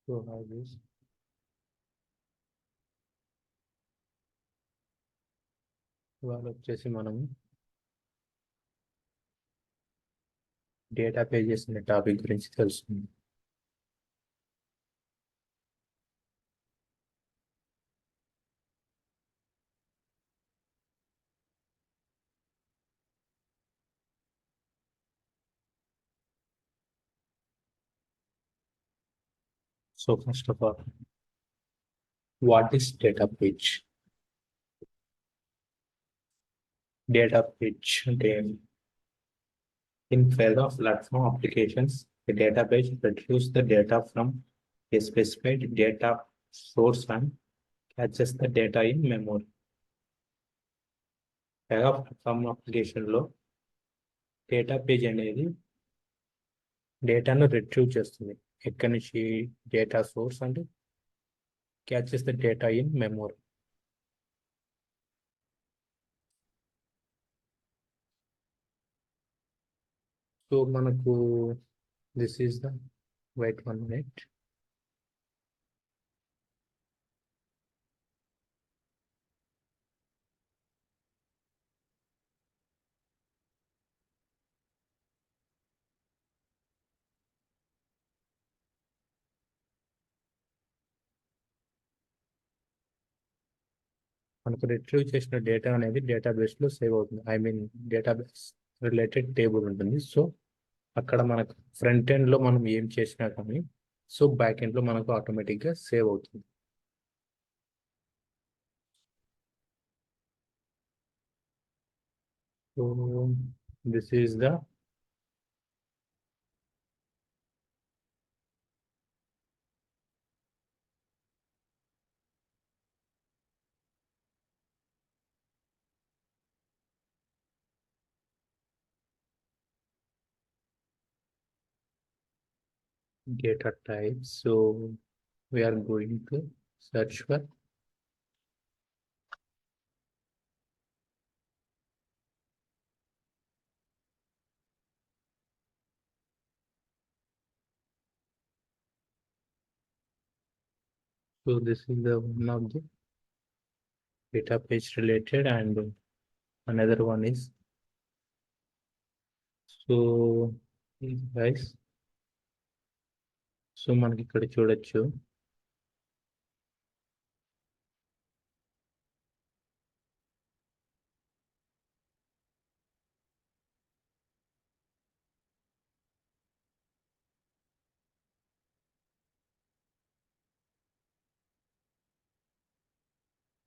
So how this ఇవాళ వచ్చేసి మనం డేటా పేజెస్ అనే టాపిక్ గురించి తెలుసుకుందాం. So first of all, what is data page? Data page అంటే in favor of platform applications, a database retrieves the data from a specified data source and catches the data in memory. పైగా platform అప్లికేషన్లో data page అనేది డేటాను retrieve చేస్తుంది. ఎక్కడి నుంచి data source అంటే catches the data in memory. So మనకు this is the wait 1 minute. మనకు రిట్రీవ్ చేసిన డేటా అనేది డేటాబేస్లో సేవ్ అవుతుంది. I mean database related table ఉంటుంది. సో అక్కడ మనకు ఫ్రంట్ ఎండ్లో మనం ఏం చేసినా కానీ సో బ్యాక్ ఎండ్లో మనకు ఆటోమేటిక్గా సేవ్ అవుతుంది. So this is the data type. So we are going to search for so this is the one of the data page related and another one is so guys so మనకి ఇక్కడ చూడొచ్చు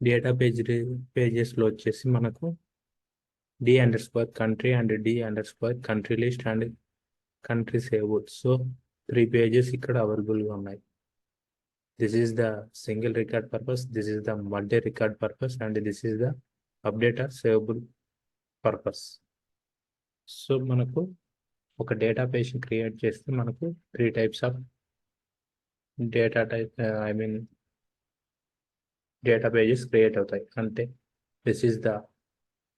data పేజెస్లో వచ్చేసి మనకు d_country and d_country list and country saved. So 3 pages ఇక్కడ అవైలబుల్గా ఉన్నాయి. This is the single record purpose, this is the multi record purpose and this is the update or savable purpose. So మనకు ఒక data page create చేస్తే మనకు 3 types of data type I mean data pages create అవుతాయి. అంటే దిస్ is ద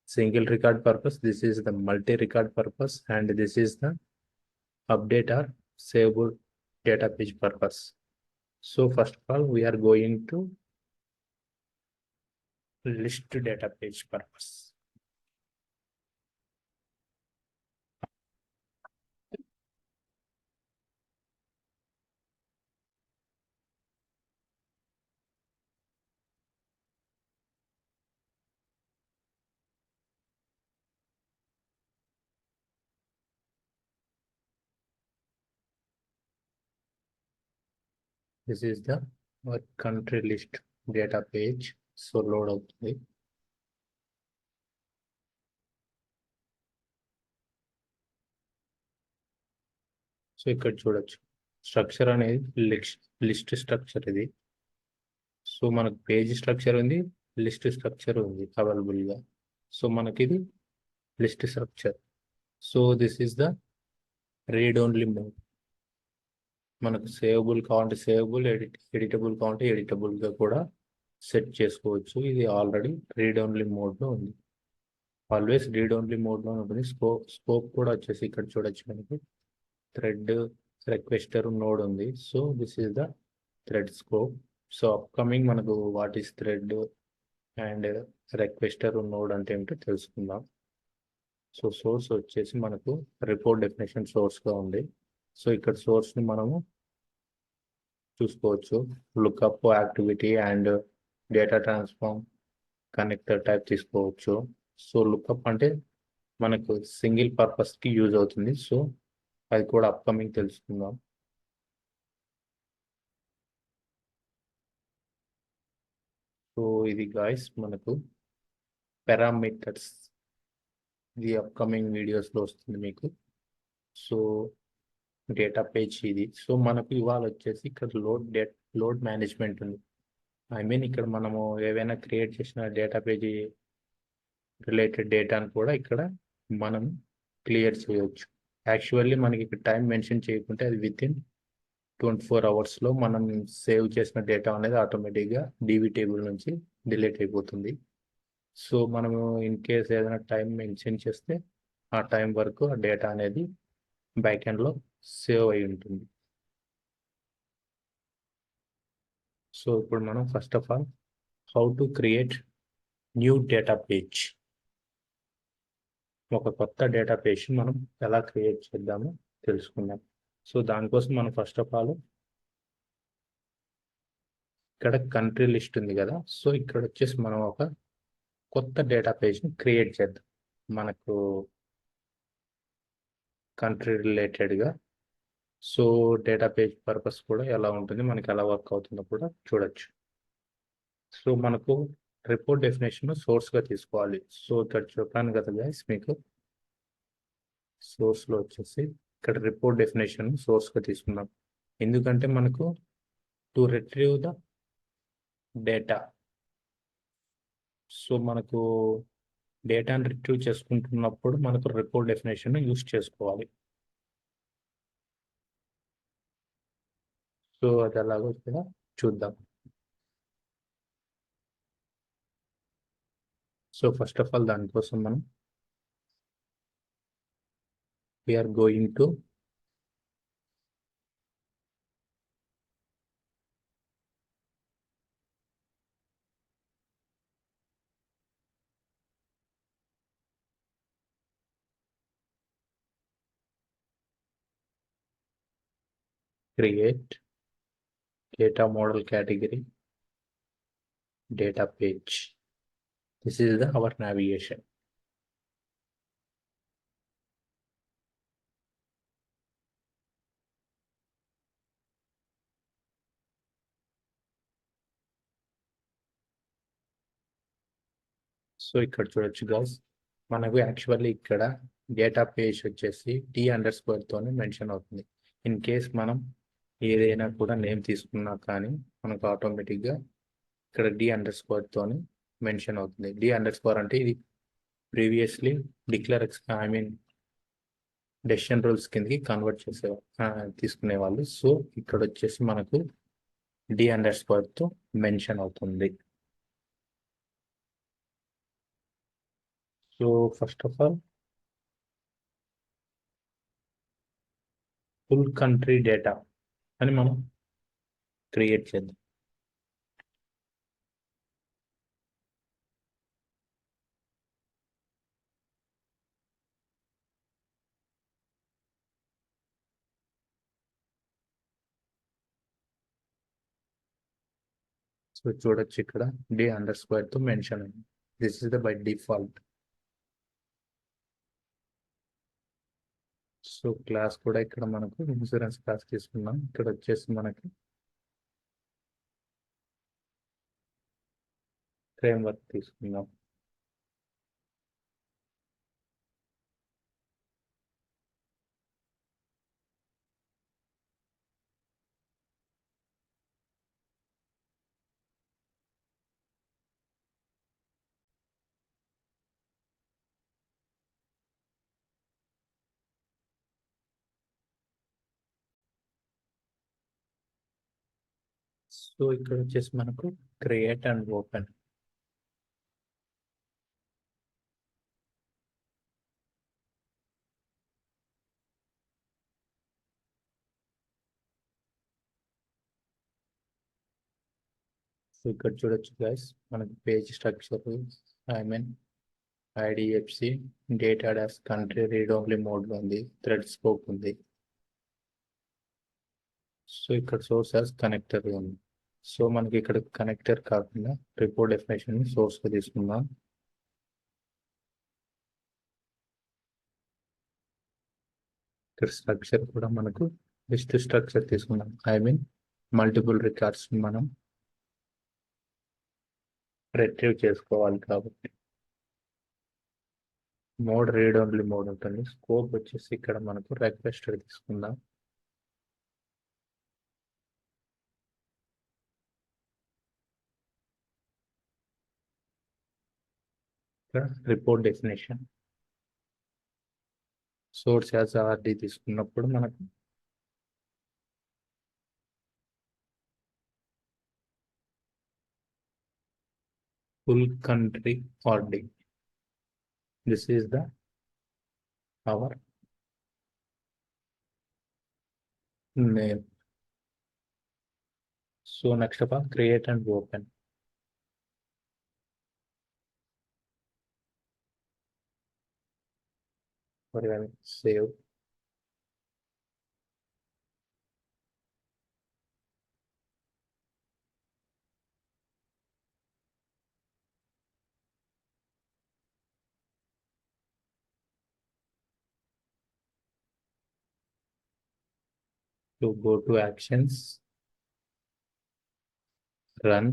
single record purpose, this is the multi record purpose and this is the update or saveable data page purpose. So first of all we are going to list data page purpose. This is the country list data page. So load అవుతుంది. So ఇక్కడ చూడొచ్చు structure అనేది list structure ఇది. So మనకు page structure ఉంది, list structure ఉంది అవైలబుల్గా. So మనకి ఇది list structure. So this is the read only mode. మనకు సేవబుల్ కావాలంటే సేవబుల్, ఎడిటబుల్ కావాలంటే ఎడిటబుల్గా కూడా సెట్ చేసుకోవచ్చు. ఇది ఆల్రెడీ రీడ్ ఓన్లీ మోడ్లో ఉంది. ఆల్వేస్ రీడ్ ఓన్లీ మోడ్లో ఉంటుంది. స్కోప్ కూడా వచ్చేసి ఇక్కడ చూడొచ్చు మనకి థ్రెడ్ రిక్వెస్టర్ నోడ్ ఉంది. So this is the thread scope. So upcoming మనకు what is thread and requester node అంటే ఏమిటో తెలుసుకుందాం. సో సోర్స్ వచ్చేసి మనకు రిపోర్ట్ డెఫినేషన్ సోర్స్గా ఉంది. సో ఇక్కడ సోర్స్ని మనము చూసుకోవచ్చు. Lookup activity and data transform connector type తీసుకోవచ్చు. సో లుక్అప్ అంటే మనకు సింగిల్ పర్పస్కి యూజ్ అవుతుంది. సో అది కూడా అప్కమింగ్ తెలుసుకుందాం. సో ఇది గాయస్ మనకు పారామీటర్స్, ఇది అప్కమింగ్ వీడియోస్లో వస్తుంది మీకు. సో డేటా పేజ్ ఇది. సో మనకు ఇవాళ వచ్చేసి ఇక్కడ లోడ్ మేనేజ్మెంట్ ఉంది. ఐ మీన్ ఇక్కడ మనము ఏవైనా క్రియేట్ చేసిన డేటా పేజీ రిలేటెడ్ డేటాను కూడా ఇక్కడ మనం క్లియర్ చేయొచ్చు. యాక్చువల్లీ మనకి ఇక్కడ టైం మెన్షన్ చేయకుంటే అది విత్ ఇన్ 24 అవర్స్లో మనం సేవ్ చేసిన డేటా అనేది ఆటోమేటిక్గా డీబీ టేబుల్ నుంచి డిలీట్ అయిపోతుంది. సో మనము ఇన్ కేస్ ఏదైనా టైం మెన్షన్ చేస్తే ఆ టైం వరకు ఆ డేటా అనేది బ్యాక్ ఎండ్లో సేవ్ అయి ఉంటుంది. సో ఇప్పుడు మనం first of all how to create new data page, ఒక కొత్త డేటా పేజ్ మనం ఎలా క్రియేట్ చేద్దామో తెలుసుకుందాం. సో దానికోసం మనం ఫస్ట్ ఆఫ్ ఆల్ ఇక్కడ కంట్రీ లిస్ట్ ఉంది కదా, సో ఇక్కడ వచ్చేసి మనం ఒక కొత్త డేటా పేజ్ని క్రియేట్ చేద్దాం మనకు కంట్రీ రిలేటెడ్గా. సో డేటా పేజ్ పర్పస్ కూడా ఎలా ఉంటుంది, మనకి ఎలా వర్క్ అవుతుందో కూడా చూడొచ్చు. సో మనకు రిపోర్ట్ డెఫినేషన్ సోర్స్గా తీసుకోవాలి. సో ఇక్కడ చెప్పాను కదా గైస్ మీకు, సోర్స్లో వచ్చేసి ఇక్కడ రిపోర్ట్ డెఫినేషన్ సోర్స్గా తీసుకున్నాం. ఎందుకంటే మనకు to retrieve the data, so మనకు డేటాను రిట్రీవ్ చేసుకుంటున్నప్పుడు మనకు రిపోర్ట్ డెఫినేషన్ యూస్ చేసుకోవాలి. సో అది ఎలాగో ఇక్కడ చూద్దాం. సో ఫస్ట్ ఆఫ్ ఆల్ దానికోసం మనం we are going to create data model category data page. This is our navigation. So ఇక్కడ చూడొచ్చు గైస్, మనకు యాక్చువల్లీ ఇక్కడ డేటా పేజ్ వచ్చేసి D_, తోనే మెన్షన్ అవుతుంది. ఇన్ కేస్ మనం ఏదైనా కూడా నేమ్ తీసుకున్నా కానీ మనకు ఆటోమేటిక్గా ఇక్కడ D_, తోని మెన్షన్ అవుతుంది. D_, అంటే ఇది previously I mean decision rules కిందకి కన్వర్ట్ చేసే తీసుకునే వాళ్ళు. సో ఇక్కడ వచ్చేసి మనకు D_, తో మెన్షన్ అవుతుంది. So first of all full country data అని మనం క్రియేట్ చేద్దాం. సో చూడొచ్చు ఇక్కడ D_, తో మెన్షన్ అయింది. This is the by default. So class కూడా ఇక్కడ మనకు ఇన్సూరెన్స్ క్లాస్ తీసుకున్నాం. ఇక్కడ వచ్చేసి మనకి ఫ్రేమ్వర్క్ తీసుకున్నాం. సో ఇక్కడ వచ్చేసి మనకు క్రియేట్ అండ్ ఓపెన్. సో ఇక్కడ చూడొచ్చు గైస్, మనకి page structure, I mean IDFC data dash country read only మోడ్లో ఉంది, థ్రెడ్ స్కోప్ ఉంది. సో ఇక్కడ సోర్స్ యాజ్ కనెక్టర్ ఉంది. సో మనకి ఇక్కడ కనెక్టర్ కాకుండా రిపోర్ట్ డెఫినేషన్ సోర్స్గా తీసుకుందాం. ఇక్కడ స్ట్రక్చర్ కూడా మనకు లిస్ట్ స్ట్రక్చర్ తీసుకుందాం, ఐ మీన్ మల్టిపుల్ రికార్డ్స్ మనం రిట్రీవ్ చేసుకోవాలి కాబట్టి మోడ్ రీడ్ ఓన్లీ మోడ్ ఉంటుంది. స్కోప్ వచ్చేసి ఇక్కడ మనకు రిక్వెస్ట్ తీసుకుందాం. ఇక్కడ report definition source as RD తీసుకున్నప్పుడు మనకు full country RD. This is the our name. So next of all, create and open. Or save. To go to actions, run.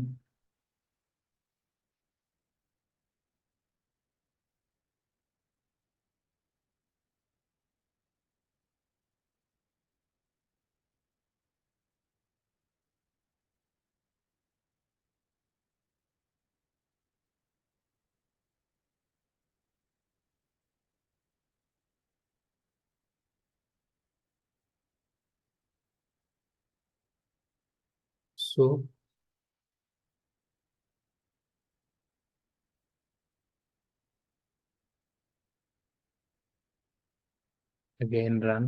So again run.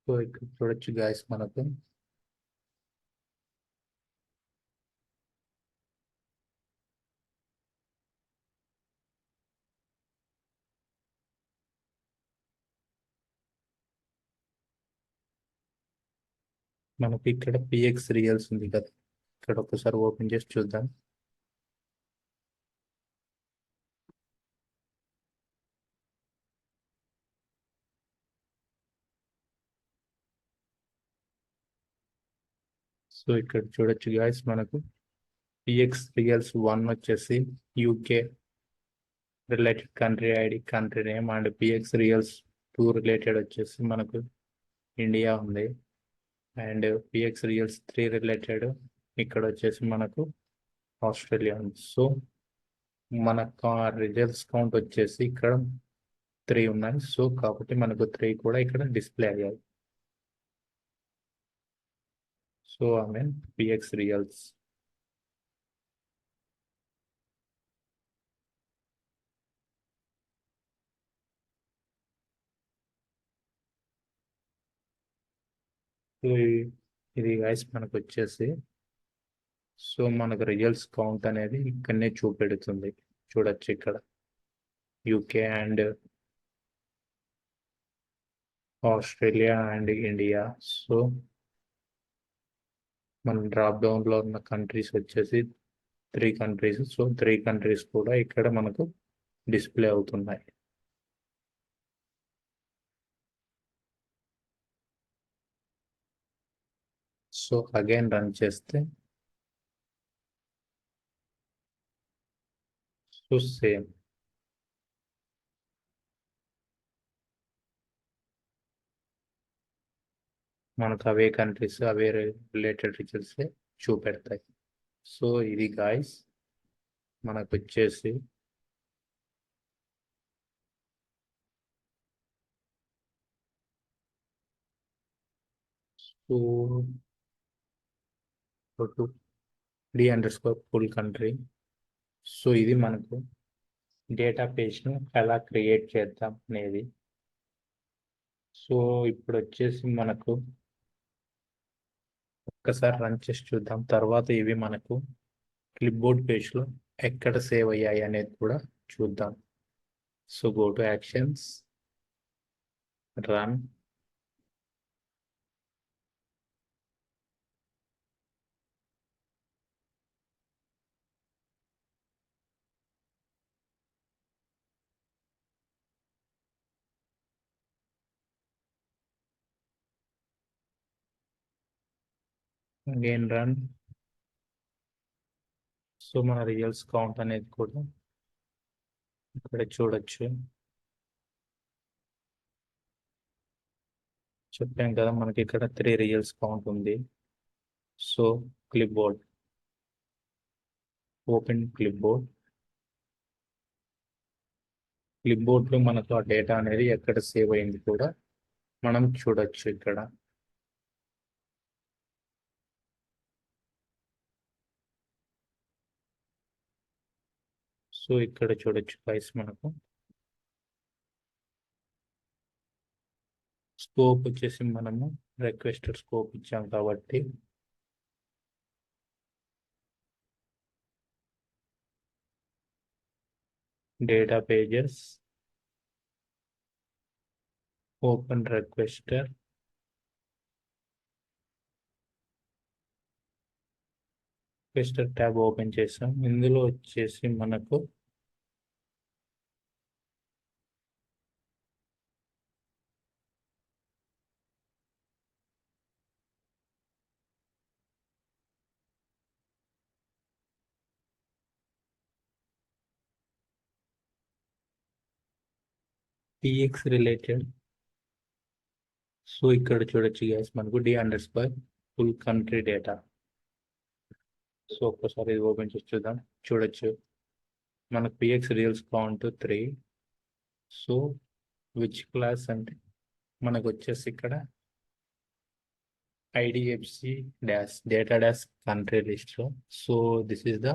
So ఇక్కడ చూడొచ్చు guys మనకు ఇక్కడ px రియల్స్ ఉంది కదా, ఇక్కడ ఒకసారి ఓపెన్ చేసి చూద్దాం. సో ఇక్కడ చూడొచ్చు guys మనకు పిఎక్స్ రియల్స్ 1 వచ్చేసి UK related country ID country name, and PX రియల్స్ 2 రిలేటెడ్ వచ్చేసి మనకు ఇండియా ఉంది, అండ్ పిఎక్స్ రియల్స్ 3 రిలేటెడ్ ఇక్కడ వచ్చేసి మనకు ఆస్ట్రేలియా ఉంది. సో మన రిజల్ట్స్ కౌంట్ వచ్చేసి ఇక్కడ 3 ఉన్నాయి. సో కాబట్టి మనకు 3 కూడా ఇక్కడ డిస్ప్లే అయ్యాయి. సో ఐ మీన్ పిఎక్స్ రియల్స్. ఇది గైస్ మనకు వచ్చేసి, సో మనకు రిజల్ట్స్ కౌంట్ అనేది ఇక్కడనే చూపెడుతుంది. చూడొచ్చు ఇక్కడ UK and Australia and India. So మన డ్రాప్ డౌన్ లో ఉన్న కంట్రీస్ వచ్చేసి 3 కంట్రీస్. సో 3 కంట్రీస్ కూడా ఇక్కడ మనకు డిస్ప్లే అవుతున్నాయి. సో అగైన్ రన్ చేస్తే సో సేమ్ మనకు అవే కంట్రీస్ అవే రిలేటెడ్ రిజల్ట్స్ చూపెడతాయి. సో ఇది గాయస్ మనకు వచ్చేసి d_full country. సో ఇది మనకు డేటా పేజ్ను ఎలా క్రియేట్ చేద్దాం అనేది. సో ఇప్పుడు వచ్చేసి మనకు ఒక్కసారి రన్ చేసి చూద్దాం. తర్వాత ఇవి మనకు క్లిప్బోర్డ్ పేజ్లో ఎక్కడ సేవ్ అయ్యాయి అనేది కూడా చూద్దాం. So go to actions, run. Again run. So మన రియల్స్ కౌంట్ అనేది కూడా ఇక్కడ చూడొచ్చు. చెప్పాం కదా మనకి ఇక్కడ 3 రియల్స్ కౌంట్ ఉంది. So clipboard, open clipboard. క్లిప్బోర్డ్లో మనకు ఆ డేటా అనేది ఎక్కడ సేవ్ అయింది కూడా మనం చూడొచ్చు ఇక్కడ. సో ఇక్కడ చూడొచ్చు గైస్, మనకు స్కోప్ వచ్చేసి మనము రిక్వెస్టెడ్ స్కోప్ ఇచ్చాం కాబట్టి data pages, open requester, requester tab open చేసాం. ఇందులో వచ్చేసి మనకు టీఎక్స్ రిలేటెడ్. సో ఇక్కడ చూడొచ్చు గైస్, మనకు D_, full country data. So ఒక్కసారి ఇది ఓపెన్ చేసి చూద్దాం. చూడొచ్చు మనకు పిఎక్స్ రియల్స్ కౌంట్ 3. సో విచ్ క్లాస్ అంటే మనకు వచ్చేసి ఇక్కడ IDFC dash data dash country లిస్ట్లో. సో దిస్ ఈస్ ద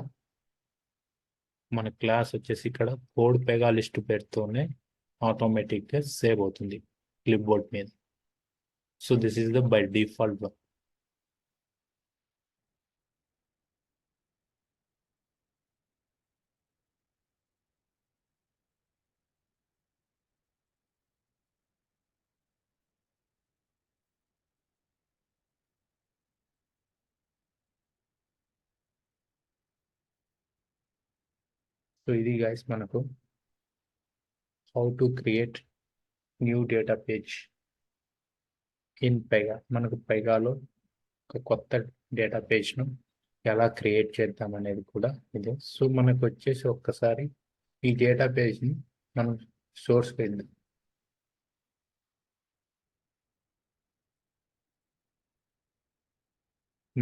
మన క్లాస్ వచ్చేసి ఇక్కడ కోడ్ పెగా లిస్ట్ పెడుతూనే ఆటోమేటిక్గా సేవ్ అవుతుంది క్లిప్బోర్డ్ మీద. So this is the by default one. So ఇది గైస్ మనకు how to create new data page in Pega. మనకు పెగాలో ఒక కొత్త డేటా పేజ్ను ఎలా క్రియేట్ చేద్దాం అనేది కూడా ఇదే. సో మనకు వచ్చేసి ఒక్కసారి ఈ డేటా పేజ్ని మనం సోర్స్ పెడదాం.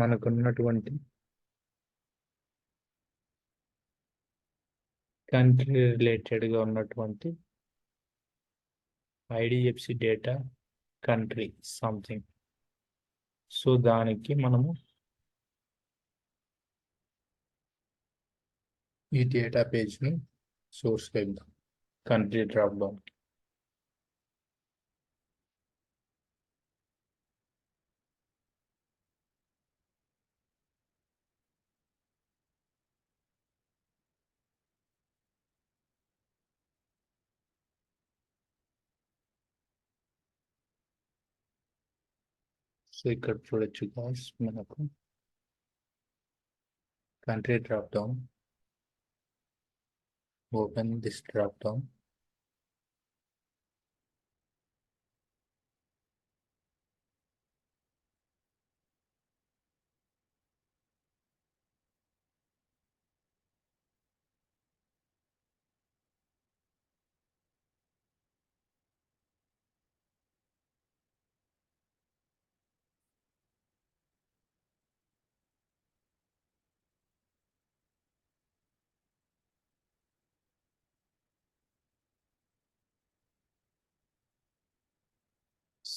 మనకున్నటువంటి కంట్రీ రిలేటెడ్గా ఉన్నటువంటి IDFC data country something. So దానికి మనము ఈ డేటా పేజ్ని సోర్స్ పెడదాం కంట్రీ డ్రాప్ డౌన్. సో ఇక్కడ చూడొచ్చు గాయ్స్, మనకు country drop down, open this drop down.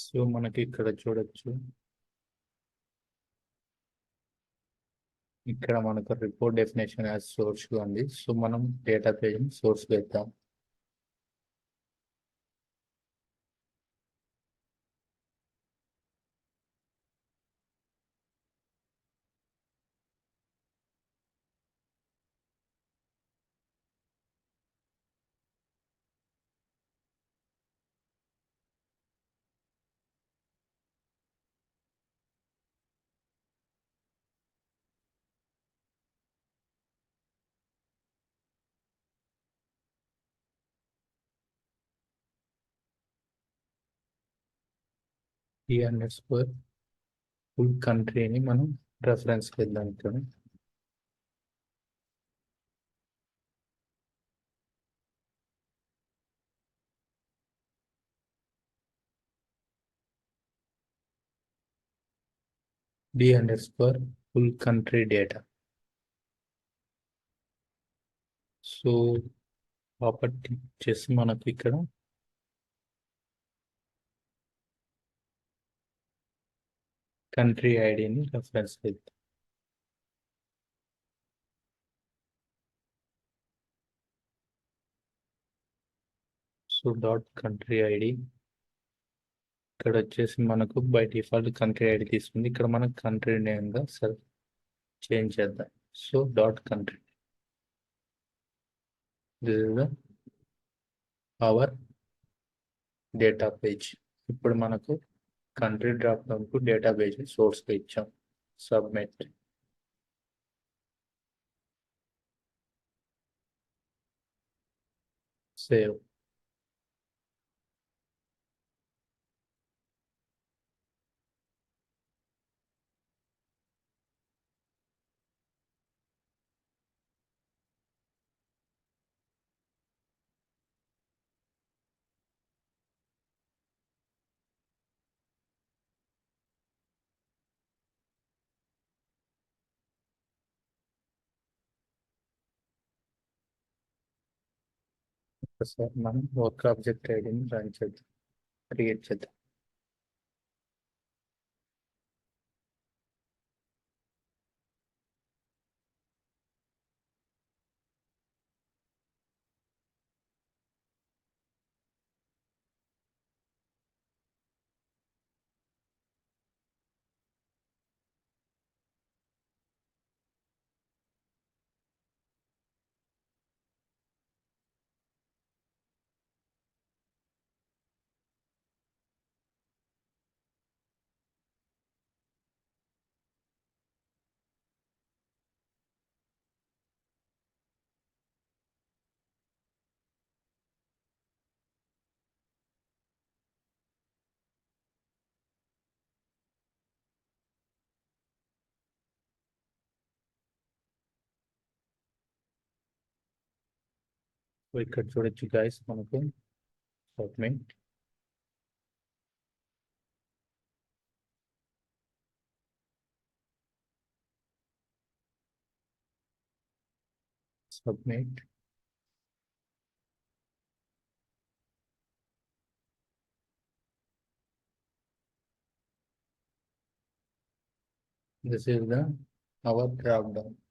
So మనకి ఇక్కడ చూడొచ్చు, ఇక్కడ మనకు రిపోర్ట్ డెఫినేషన్ యాజ్ సోర్స్ ఉంది. సో మనం డేటా పేజ్ని సోర్స్ పెడతాం. d__ ఫుల్ కంట్రీని మనం రెఫరెన్స్ ఇద్దాం ఇక్కడ. d__ full country data. So property వచ్చేసి మనకు ఇక్కడ కంట్రీ ఐడిని రెఫరెన్స్ ఇద్దాం. సో డాట్ కంట్రీ ఐడి ఇక్కడ వచ్చేసి మనకు బై డిఫాల్ట్ కంట్రీ ఐడి తీసుకుంది. ఇక్కడ మనం కంట్రీ నేమ్గా చేంజ్ చేద్దాం. So dot country, this is the our data page. ఇప్పుడు మనకు కంట్రీ డ్రాప్ డౌన్ కు డేటా పేజ్ సోర్స్గా ఇచ్చాం. సబ్మిట్. సేవ్. ఒకసారి మనం వర్క్ ఆబ్జెక్ట్ ఐడిని రన్ చేద్దాం, క్రియేట్ చేద్దాం. సో ఇక్కడ చూడొచ్చు గైస్, మనకు submit. Submit. This is the our drop down.